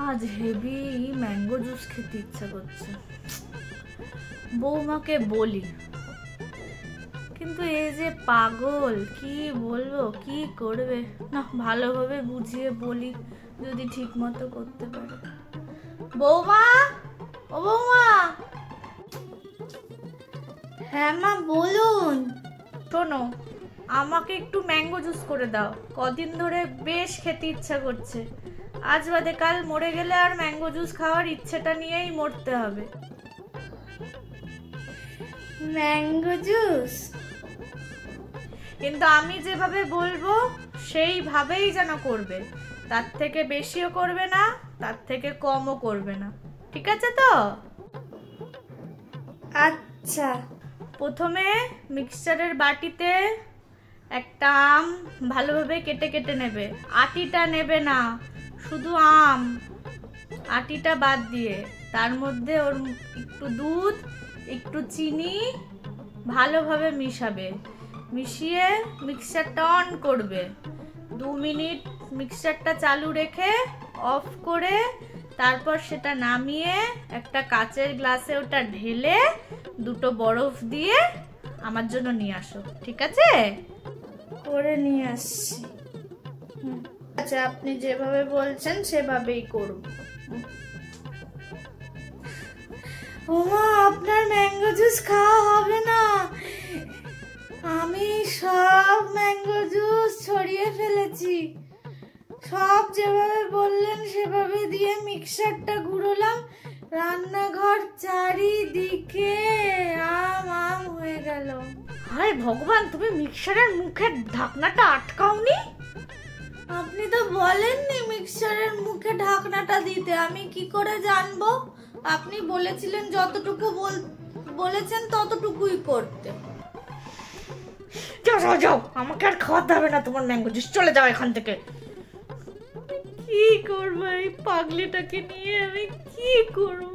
আজ heavy mango juice খেতে ইচ্ছা করছে। বৌমাকে বলি, কিন্তু এই যে পাগল, কি বলবো, কি করবে না, ভালোভাবে বুঝিয়ে বলি যদি ঠিক মতো করতে পারে। বৌমা, ও বৌমা। হ্যাঁ মা বলুন। শোনো, আমাকে একটু ম্যাঙ্গো জুস করে দাও, কদিন ধরে বেশ খেতে ইচ্ছা করছে। আজ বাদে কাল মরে গেলে আর ম্যাঙ্গো জুস খাওয়ার ইচ্ছেটা নিয়েই মরতে হবে। Mango juice? কিন্তু আমি যেভাবে বলবো সেইভাবেই যেন করবে, তার থেকে বেশিও করবে না, তার থেকে কমও করবে না, ঠিক আছে তো? আচ্ছা। প্রথমে মিক্সচারের বাটিতে একটা আম ভালোভাবে কেটে কেটে নেবে, আটিটা নেবে না, শুধু আম, আটিটা বাদ দিয়ে। তার মধ্যে ওর একটু দুধ, একটু চিনি ভালোভাবে মিশাবে, মিশিয়ে মিক্সচারটা অন করবে। 2 মিনিট মিক্সচারটা চালু রেখে অফ করে তারপর সেটা নামিয়ে একটা কাচের গ্লাসে ওটা ঢেলে দুটো বরফ দিয়ে আমার জন্য নিয়ে আসো, ঠিক আছে? করে নিয়ে আসছি। আচ্ছা, আপনি যেভাবে বলছেন সেভাবেই করব। ওমা, আপনার ম্যাঙ্গো জুস খাওয়া হবে না। আমি সব ম্যাঙ্গো জুস ছড়িয়ে ফেলেছি। সব যেভাবে বললেন সেভাবে দিয়ে মিক্সারটা ঘুরলাম, রান্নাঘর চারিদিকে আম আম হয়ে গেল। হায় ভগবান, তুমি মিক্সারের মুখের ঢাকনাটা আটকাওনি? আপনি তো বলেননি মিক্সচারের মুখে ঢাকনাটা দিতে, আমি কি করে জানবো? আপনি বলেছিলেন যতটুকু বলেছেন ততটুকুই করতে। যাও যাও যাও, আমাকে আর খাওয়াতে হবে না তোমার ম্যাঙ্গো জুস, চলে যাও এখান থেকে। কি করবো এই পাগলিটাকে নিয়ে, আমি কি করবো?